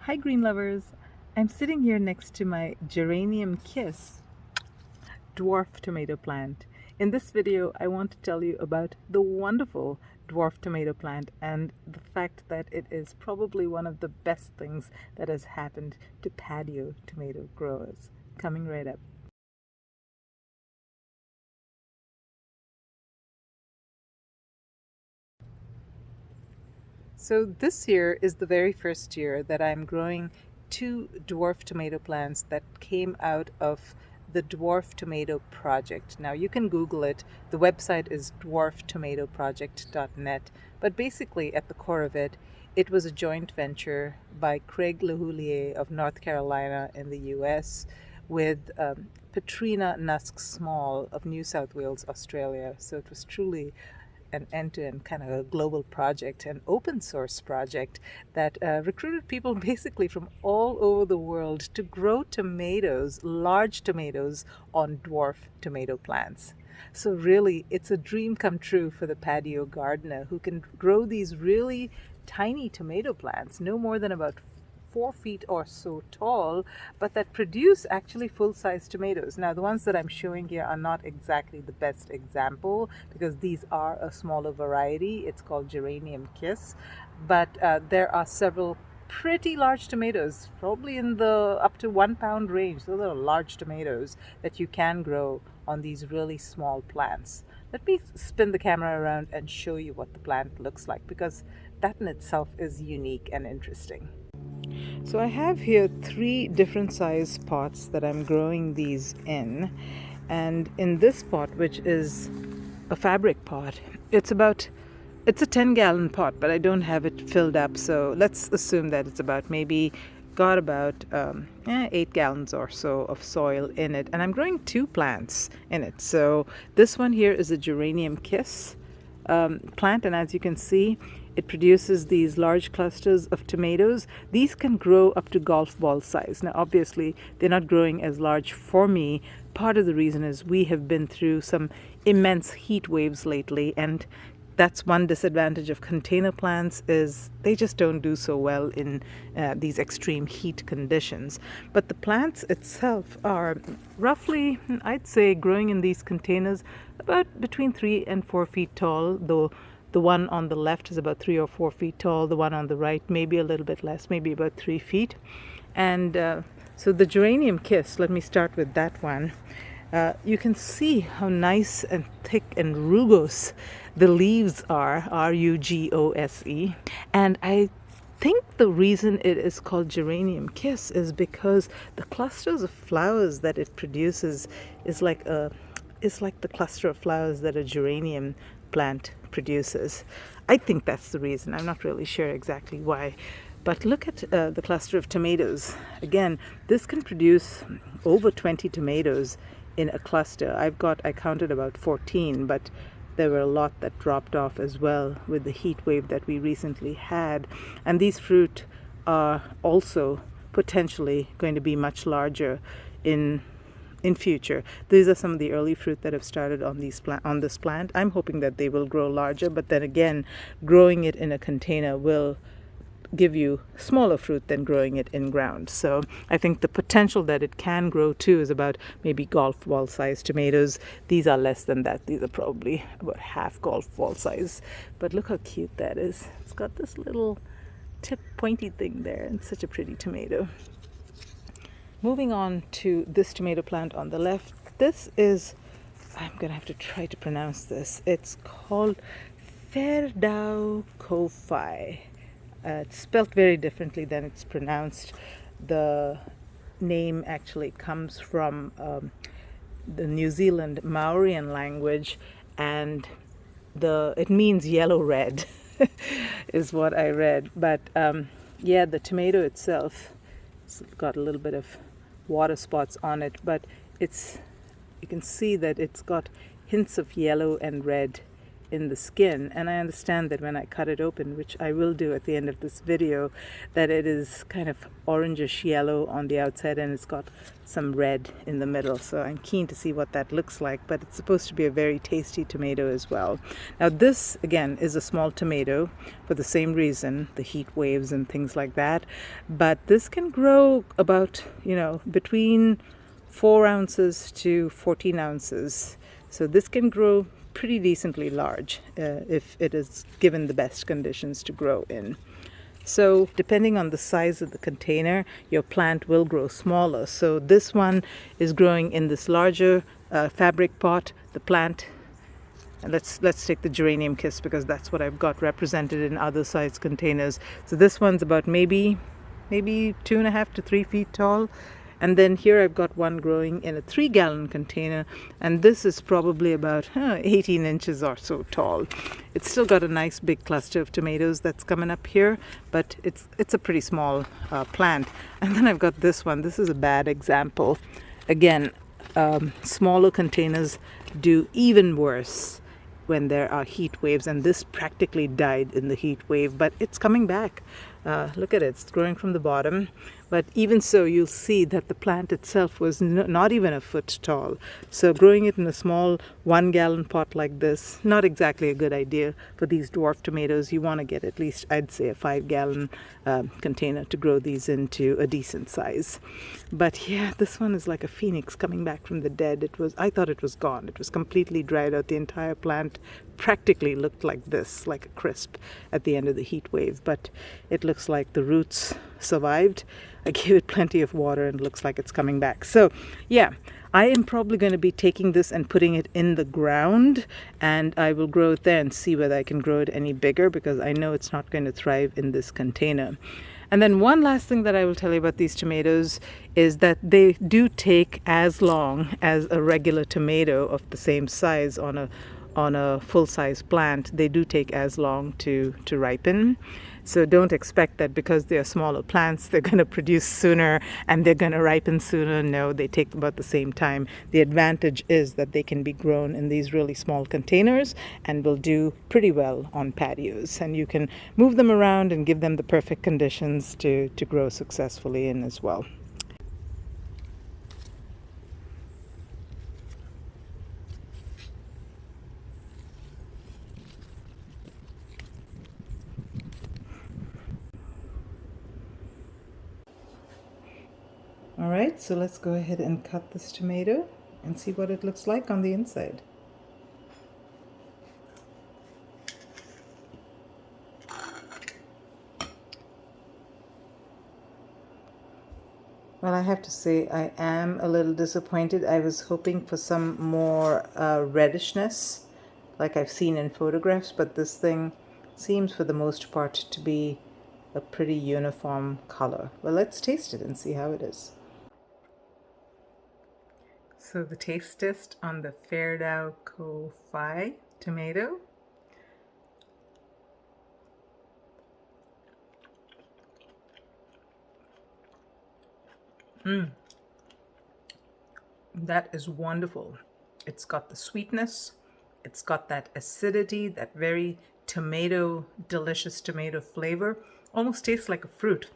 Hi green lovers! I'm sitting here next to my Geranium Kiss dwarf tomato plant. In this video I want to tell you about the wonderful dwarf tomato plant and the fact that it is probably one of the best things that has happened to patio tomato growers. Coming right up. So this year is the very first year that I'm growing two dwarf tomato plants that came out of the Dwarf Tomato Project. Now you can Google it. The website is dwarftomatoproject.net. But basically at the core of it, it was a joint venture by Craig Houllier of North Carolina in the US with Patrina Nuske Small of New South Wales, Australia. So it was truly an end-to-end kind of a global project, an open source project that recruited people basically from all over the world to grow tomatoes, large tomatoes, on dwarf tomato plants. So really, it's a dream come true for the patio gardener who can grow these really tiny tomato plants, no more than about 4 feet or so tall, but that produce actually full-size tomatoes. Now, the ones that I'm showing here are not exactly the best example because these are a smaller variety. It's called Geranium Kiss, but there are several pretty large tomatoes, probably in the up to 1 pound range. So they're large tomatoes that you can grow on these really small plants. Let me spin the camera around and show you what the plant looks like, because that in itself is unique and interesting. So I have here 3 different size pots that I'm growing these in. And in this pot, which is a fabric pot, it's a 10-gallon pot, but I don't have it filled up. So let's assume that it's got about 8 gallons or so of soil in it. And I'm growing 2 plants in it. So this one here is a Geranium Kiss plant, and as you can see, it produces these large clusters of tomatoes. These can grow up to golf ball size. Now obviously they're not growing as large for me. Part of the reason is we have been through some immense heat waves lately, and that's one disadvantage of container plants, is they just don't do so well in these extreme heat conditions. But the plants itself are roughly, I'd say, growing in these containers about between 3 and 4 feet tall, though the one on the left is about 3 or 4 feet tall. The one on the right maybe a little bit less, maybe about 3 feet. And so the Geranium Kiss, let me start with that one. You can see how nice and thick and rugose the leaves are, R-U-G-O-S-E. And I think the reason it is called Geranium Kiss is because the clusters of flowers that it produces is like the cluster of flowers that a geranium plant produces. I think that's the reason. I'm not really sure exactly why. But look at the cluster of tomatoes. Again, this can produce over 20 tomatoes in a cluster. I counted about 14, but there were a lot that dropped off as well with the heat wave that we recently had. And these fruit are also potentially going to be much larger in future. These are some of the early fruit that have started on this plant. I'm hoping that they will grow larger, but then again, growing it in a container will give you smaller fruit than growing it in ground. So I think the potential that it can grow to is about maybe golf ball size tomatoes. These are less than that. These are probably about half golf ball size. But look how cute that is. It's got this little tip pointy thing there, and such a pretty tomato. Moving on to this tomato plant on the left. This is, I'm going to have to try to pronounce this. It's called Wherokowhai. It's spelled very differently than it's pronounced. The name actually comes from the New Zealand Maorian language, and it means yellow red is what I read. But yeah, the tomato itself, it's got a little bit of water spots on it, but you can see that it's got hints of yellow and red in the skin. And I understand that when I cut it open, which I will do at the end of this video, that it is kind of orangish yellow on the outside and it's got some red in the middle. So I'm keen to see what that looks like, but it's supposed to be a very tasty tomato as well. Now this again is a small tomato for the same reason, the heat waves and things like that, but this can grow about, between 4 ounces to 14 ounces. So this can grow pretty decently large if it is given the best conditions to grow in. So depending on the size of the container, your plant will grow smaller. So this one is growing in this larger fabric pot. The plant, and let's take the geranium kiss because that's what I've got represented in other size containers. So this one's about maybe 2.5 to 3 feet tall. And then here I've got one growing in a 3-gallon container, and this is probably about 18 inches or so tall. It's still got a nice big cluster of tomatoes that's coming up here, but it's a pretty small plant. And then I've got this one. This is a bad example. Again, smaller containers do even worse when there are heat waves, and this practically died in the heat wave, but it's coming back. Look at it, it's growing from the bottom. But even so, you'll see that the plant itself was not even a foot tall. So growing it in a small 1-gallon pot like this, not exactly a good idea for these dwarf tomatoes. You want to get at least, I'd say, a 5-gallon container to grow these into a decent size. But yeah, this one is like a phoenix coming back from the dead. I thought it was gone. It was completely dried out. The entire plant practically looked like this, like a crisp at the end of the heat wave. But it looks like the roots survived. I gave it plenty of water and it looks like it's coming back. So yeah, I am probably going to be taking this and putting it in the ground, and I will grow it there and see whether I can grow it any bigger, because I know it's not going to thrive in this container. And then one last thing that I will tell you about these tomatoes is that they do take as long as a regular tomato of the same size on a full-size plant. They do take as long to ripen. So don't expect that because they are smaller plants, they're going to produce sooner and they're going to ripen sooner. No, they take about the same time. The advantage is that they can be grown in these really small containers and will do pretty well on patios. And you can move them around and give them the perfect conditions to grow successfully in as well. All right, so let's go ahead and cut this tomato and see what it looks like on the inside. Well, I have to say I am a little disappointed. I was hoping for some more reddishness like I've seen in photographs, but this thing seems for the most part to be a pretty uniform color. Well, let's taste it and see how it is. So the taste test on the Wherokowhai tomato. That is wonderful. It's got the sweetness, it's got that acidity, that very delicious tomato flavor. Almost tastes like a fruit.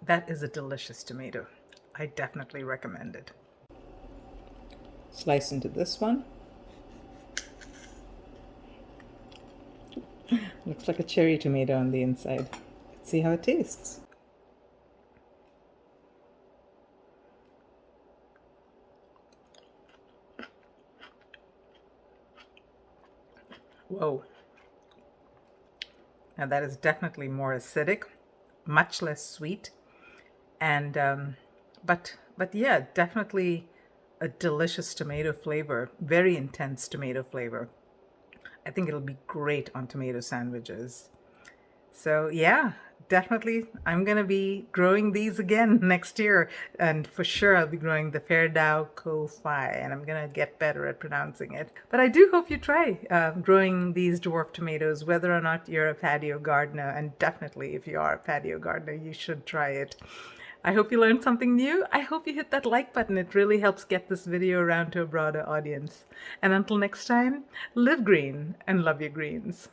That is a delicious tomato. I definitely recommend it. Slice into this one. Looks like a cherry tomato on the inside. Let's see how it tastes. Whoa. Now that is definitely more acidic, much less sweet, and but yeah, definitely a delicious tomato flavor, very intense tomato flavor. I think it'll be great on tomato sandwiches. So yeah, definitely I'm gonna be growing these again next year, and for sure I'll be growing the Wherokowhai, and I'm gonna get better at pronouncing it. But I do hope you try growing these dwarf tomatoes, whether or not you're a patio gardener, and definitely if you are a patio gardener, you should try it. I hope you learned something new. I hope you hit that like button. It really helps get this video around to a broader audience. And until next time, live green and love your greens.